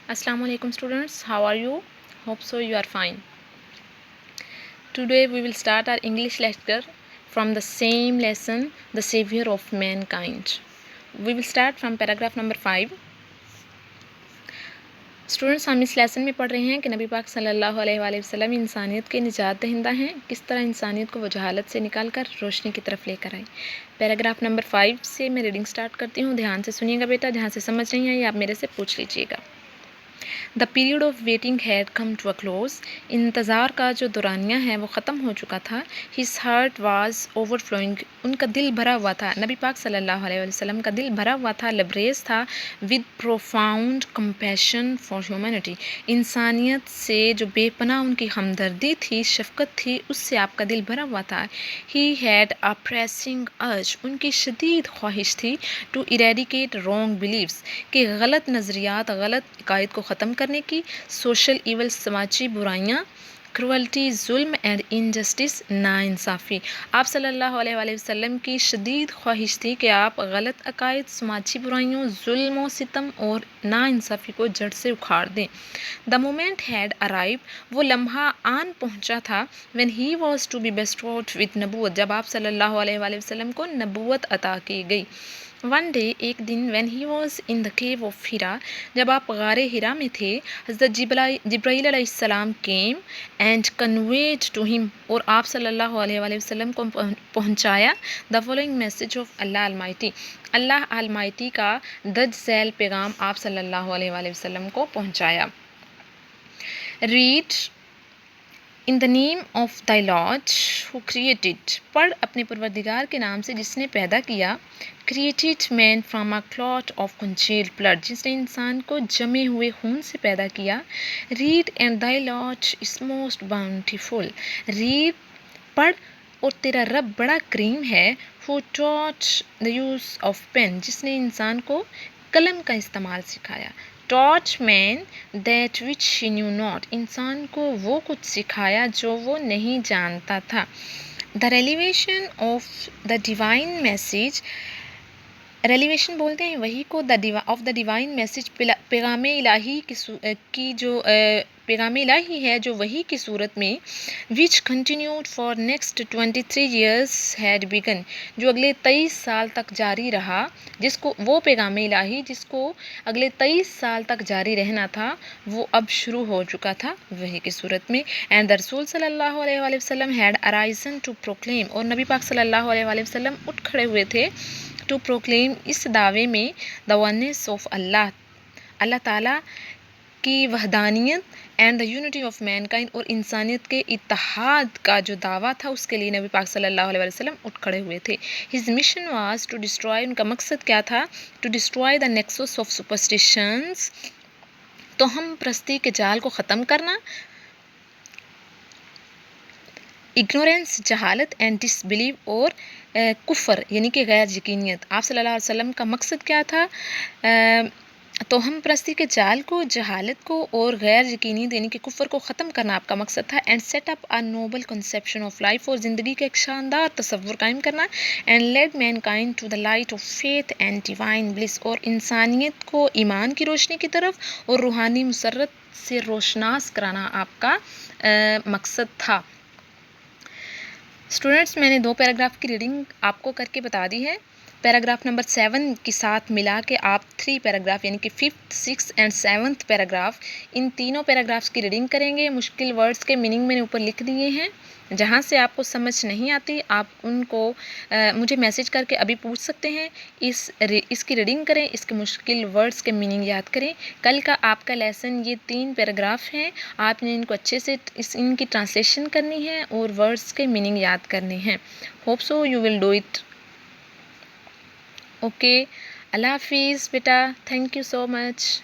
Assalamu alaikum students, how are you? Hope so you are fine. Today we will start our English lecture from the same lesson, the Savior of Mankind. We will start from paragraph number 5. Students, हम इस lesson में पढ़ रहे हैं कि नबी पाक सल्लल्लाहु अलैहि वसल्लम इंसानियत के निजात दहिंदा हैं, किस तरह इंसानियत को वो जहालत से निकाल कर रोशनी की तरफ लेकर आए। पैराग्राफ नंबर 5 से मैं रीडिंग स्टार्ट करती हूँ। ध्यान से सुनिएगा बेटा, जहाँ से समझ नहीं आई आप मेरे से पूछ लीजिएगा। The period of waiting had come to a close. इंतज़ार का जो दौरानिया है वो ख़त्म हो चुका था। His heart was overflowing. उनका दिल भरा हुआ था, नबी पाक सल्लल्लाहु अलैहि वसल्लम का दिल भरा हुआ था, लबरेज था with profound compassion for humanity. इंसानियत से जो बेपनाह उनकी हमदर्दी थी, शफ़क़त थी, उससे आपका दिल भरा हुआ था। ही हैड अ प्रेसिंग अर्ज। उनकी शदीद ख्वाहिश थी टू इरेडिकेट रॉन्ग बिलीव्स, कि गलत नज़रियात, गलत अकायद को ख़त्म करने की, सोशल इवल, समाजी बुराइयाँ, क्रुअल्टी, जुल्म एंड इनजस्टिस, नाइंसाफ़ी। आप सल्लल्लाहु अलैहि वसल्लम की शदीद ख्वाहिश थी कि आप गलत अकायद, समाजी बुराइयों, जुल्म, सितम और नाइंसाफ़ी को जड़ से उखाड़ दें। The moment had arrive. वो लम्हा आन पहुँचा था। When he was to be bestowed with नबूवत। जब आप सल्लल्लाहु अलैहि वसल्लम को नबूवत अता की गई। वन डे, एक दिन, when he was in the cave of Hira, जब आप गारे हिरा में थे, हज़रत जिब्राईल अलैहिस्सलाम came and conveyed to him, और आप सल्लल्लाहु अलैहि वसल्लम को पहुँचाया the following message of Allah almighty. Allah almighty का दज झैल पैगाम आप सल्लल्लाहु अलैहि वसल्लम को पहुँचाया। Read in the name of thy lord who created. पढ़ अपने परवरदिगार के नाम से जिसने पैदा किया। Created man from a clot of congealed blood. जिसने इंसान को जमे हुए खून से पैदा किया। Read and thy lord is most bountiful. Read, पढ़, और तेरा रब बड़ा करीम है। Who taught the use of pen. जिसने इंसान को कलम का इस्तेमाल सिखाया। Taught man that which he new not. इंसान को वो कुछ सिखाया जो वो नहीं जानता था। The revelation of the divine message. Revelation बोलते हैं वही को ऑफ द डिवाइन मैसेज, पैगाम इलाही की जो पैगाम इलाही है जो वही की सूरत में, which continued for next 23 years had begun, जो अगले 23 साल तक जारी रहा। जिसको वो पैगाम इलाही जिसको अगले 23 साल तक जारी रहना था, वो अब शुरू हो चुका था वही की सूरत में। एंड द रसूल सल्लल्लाहु अलैहि वसल्लम हैड अराइजन टू प्रोक्लेम। और नबी पाक सल्लल्लाहु अलैहि वसल्लम उठ खड़े हुए थे टू प्रोक्लेम, इस दावे में, the oneness of Allah, Allah ताला की वहदानियत, and the unity of mankind, और इंसानियत के इत्तेहाद का जो दावा था, उसके लिए नबी पाक सल्लल्लाहु अलैहि वसल्लम उठ खड़े हुए थे। His mission was to destroy, उनका मकसद क्या था? To destroy the nexus of superstitions, तो हम प्रस्ती के जाल को ख़त्म करना, इग्नोरेंस, जहालत, एंड डिसबिलीव, और कुफर यानी कि गैर यकीनियत। आप सल्लल्लाहु अलैहि वसल्लम का मकसद क्या था? तो हम प्रस्ती के जाल को, जहालत को और गैर यकीनी यानी कि कुफर को ख़त्म करना आपका मकसद था। And set up a noble conception of life, और ज़िंदगी का एक शानदार तस्वुर कायम करना। And led mankind to the light of faith and divine bliss, और इंसानियत को ईमान की रोशनी की तरफ और रूहानी मुसर्रत से रोशनास कराना आपका मकसद था। स्टूडेंट्स, मैंने 2 पैराग्राफ की रीडिंग आपको करके बता दी है। पैराग्राफ नंबर 7 के साथ मिला के आप 3 पैराग्राफ यानी कि 5th, 6th and 7th paragraph, इन तीनों पैराग्राफ्स की रीडिंग करेंगे। मुश्किल वर्ड्स के मीनिंग मैंने ऊपर लिख दिए हैं। जहाँ से आपको समझ नहीं आती आप उनको मुझे मैसेज करके अभी पूछ सकते हैं। इसकी रीडिंग करें, इसके मुश्किल वर्ड्स के मीनिंग याद करें। कल का आपका लेसन ये 3 पैराग्राफ हैं, आपने इनको अच्छे से इनकी ट्रांसलेशन करनी है और वर्ड्स के मीनिंग याद करने हैं। Hope so you will do it. Okay, Allah हाफिज़ बेटा, थैंक यू सो मच।